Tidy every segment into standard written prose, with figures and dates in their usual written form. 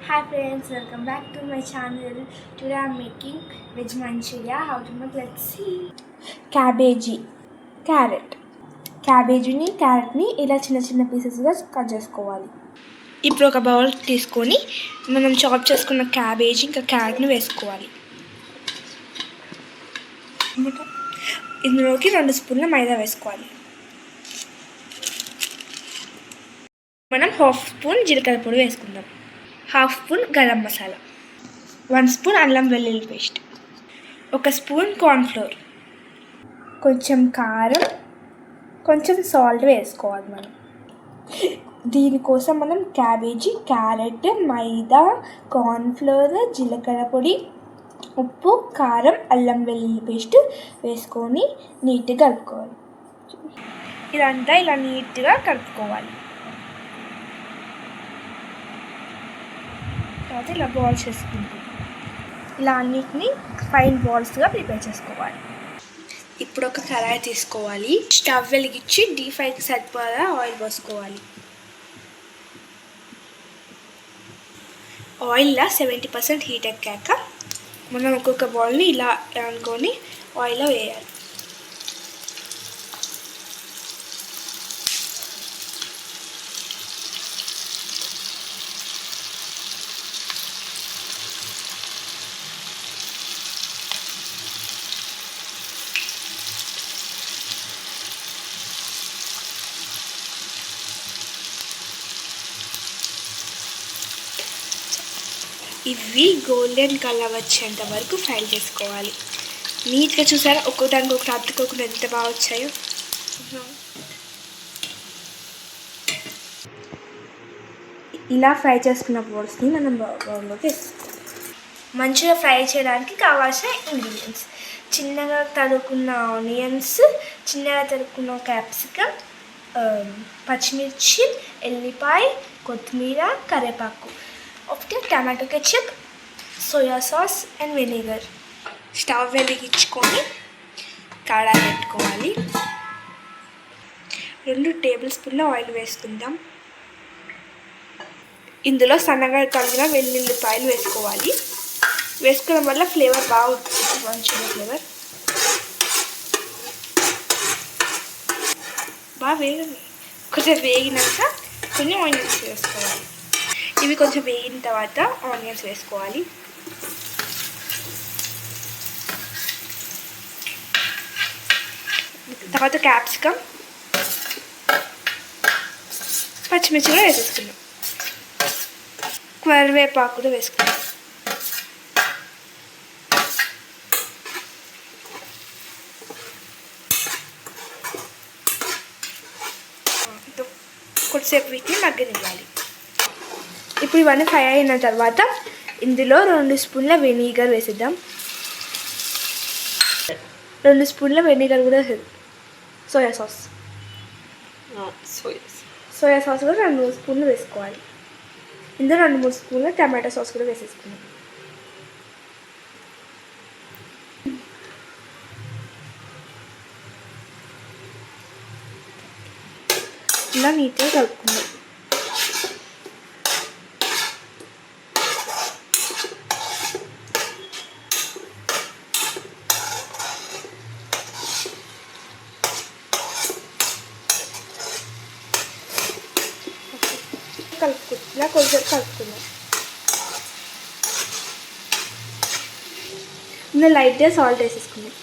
Hi friends, welcome back to my channel. Today I am making veg manchuria. How to make? Let's see. Carrot. క్యాబేజీని క్యారెట్ని ఇలా చిన్న చిన్న పీసెస్గా cut చేసుకోవాలి. ఇప్పుడు ఒక బౌల్ తీసుకొని మనం చాప్ చేసుకున్న క్యాబేజీ ఇంకా క్యారెట్ని వేసుకోవాలి. ఇందులోకి 2 స్పూన్ల మైదా వేసుకోవాలి. మనం 1/2 స్పూన్ జీలకర్ర పొడి వేసుకుందాం. 1/2 స్పూన్ గరం మసాలా, 1 స్పూన్ అల్లం వెల్లుల్లి పేస్ట్, 1 స్పూన్ కార్న్ఫ్లోర్, కొంచెం కారం, కొంచెం సాల్ట్ వేసుకోవాలి. మనం దీనికోసం మనం క్యాబేజీ, క్యారెట్, మైదా, కార్న్ఫ్లోర్, జీలకర్ర పొడి, ఉప్పు, కారం, అల్లం వెల్లుల్లి పేస్ట్ వేసుకొని నీట్గా కలుపుకోవాలి. ఇదంతా ఇలా నీట్గా కలుపుకోవాలి. తర్వాత ఇలా బాల్స్ చేసుకుంటాం. ఇలా అన్నిటిని ఫైన్ బాల్స్గా ప్రిపేర్ చేసుకోవాలి. ఇప్పుడు ఒక కడాయి తీసుకోవాలి. స్టవ్ వెలిగించి డీప్ ఫ్రైకి సరిపడా ఆయిల్ పోసుకోవాలి. ఆయిల్లో 70% హీట్ ఎక్కాక మనం ఒక్కొక్క బాల్ని ఇలా అనుకొని ఆయిల్లో వేయాలి. ఇవి గోల్డెన్ కలర్ వచ్చేంత వరకు ఫ్రై చేసుకోవాలి. నీట్గా చూసారా, ఒక్కొక్కదానికి ఒకటి అతుక్కోకుండా ఎంత బాగా వచ్చాయో. ఇలా ఫ్రై చేసుకున్న బోల్స్ని మనం బౌల్లోకి వేసుకోవాలి. మంచిగా ఫ్రై చేయడానికి కావాల్సిన ఇంగ్రీడియంట్స్: చిన్నగా తరుక్కున్న ఆనియన్స్, చిన్నగా తరుక్కున్న క్యాప్సికమ్, పచ్చిమిర్చి, ఎల్లిపాయ, కొత్తిమీర, కరివేపాకు, ఒకటి tomato ketchup, soya sauce and vinegar. Stove వెలిగించుకొని కడాయి పెట్టుకోవాలి. 2 టేబుల్ స్పూన్ల ఆయిల్ వేసుకుందాం. ఇందులో సన్నగా తరిగిన వెల్లుల్లిపాయలు వేసుకోవాలి. వేసుకోవడం వల్ల ఫ్లేవర్ బాగా ఉంటుంది, మంచిగా ఫ్లేవర్. బాగా కొంచెం వేగినాక కొన్ని ఆనియన్స్ వేసుకోవాలి. ఇవి కొంచెం వేగిన తర్వాత ఆనియన్స్ వేసుకోవాలి. తర్వాత క్యాప్సికమ్, పచ్చిమిర్చి కూడా వేసేసుకున్నాం. కరివేపాకు కూడా వేసుకున్నాం. కొద్దిసేపు వీటిని మగ్గనివ్వాలి. ఇప్పుడు ఇవన్నీ ఫ్రై అయిన తర్వాత ఇందులో 2 స్పూన్ల వెనిగర్ వేసేద్దాం. 2 స్పూన్ల వెనిగర్ కూడా వేసేద్దాం. సోయా సాస్ కూడా 2 స్పూన్లు వేసుకోవాలి. ఇందులో 2-3 స్పూన్ల టమాటో సాస్ కూడా వేసేసుకున్నాం. ఇలా నీట్గా కలుపుకుందాం. ఇలా కొంచెం కలుపుకుందాం. ఇందులో లైట్గా సాల్ట్ వేసేసుకుందాం.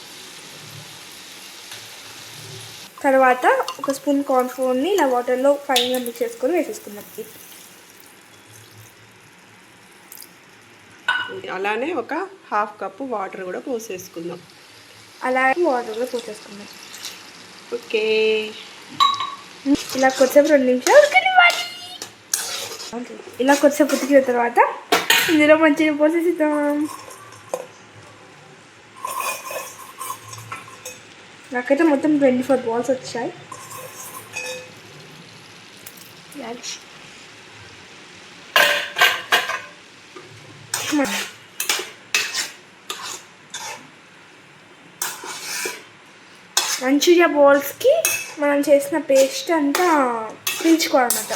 తర్వాత 1 స్పూన్ కార్న్ఫ్లోర్ని ఇలా వాటర్లో ఫైన్గా మిక్స్ చేసుకొని వేసేసుకుందాం. అలానే ఒక 1/2 కప్పు వాటర్ కూడా పోసేసుకుందాం. ఓకే. ఇలా కొద్దిసేపు 2 నిమిషాలు ఇలా కొద్దిసేపు ఉతికిన తర్వాత ఇందులో మంచిగా పోసేసిద్దాం. నాకైతే మొత్తం 24 బాల్స్ వచ్చాయి. మంచూరియా బాల్స్కి మనం చేసిన పేస్ట్ అంతా పీల్చుకోవాలన్నమాట.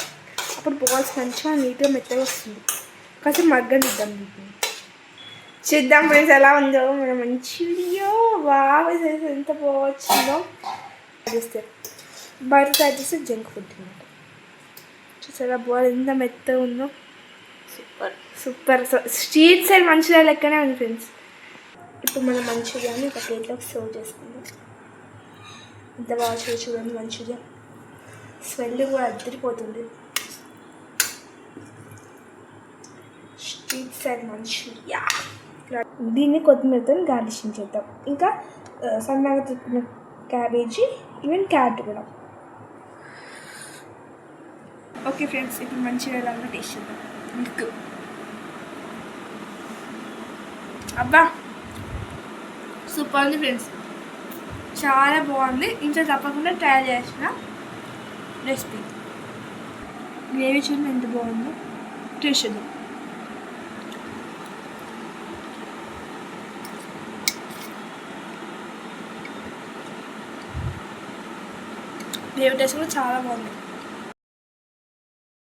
అప్పుడు బాల్స్ మంచిగా నీట్గా మెత్తగా వస్తుంది. కాసేపు మగ్గనిద్దాం. చూద్దాం ఫ్రెండ్స్ ఎలా ఉందో మన మంచూరియా. బాగా ఎంత బాగా వచ్చిందో. చేస్తే బయట తయారు చేస్తే జంక్ ఫుడ్ అనమాట. చూసారా బాగా ఎంత మెత్తగా ఉందో. Super super. Street side manchuria లెక్కనే ఉంది ఫ్రెండ్స్. ఇప్పుడు మనం మంచూరియాని ఒక ప్లేట్లోకి సర్వ్ చేసుకుందాం. ఎంత బాగా చూడండి మంచూరియా. స్మెల్ కూడా అద్దరిపోతుంది. Street side Manchuria. దీన్ని కొత్తిమీరతో గార్నిషింగ్ చేద్దాం. ఇంకా సన్నగా తిప్పిన క్యాబేజీ, ఈవెన్ క్యారెట్ కూడా. ఓకే ఫ్రెండ్స్, ఇప్పుడు మంచూరియా లాగా టేస్ట్ చేద్దాం. మిల్క్ అబ్బా సూపర్ ఉంది ఫ్రెండ్స్. చాలా బాగుంది. ఇంట్లో తప్పకుండా ట్రై చేసిన రెసిపీ. గ్రేవీ చూడండి ఎంత బాగుందో. టేస్ట్ చేద్దాం. గ్రేవీ టేస్ట్ కూడా చాలా బాగుంది.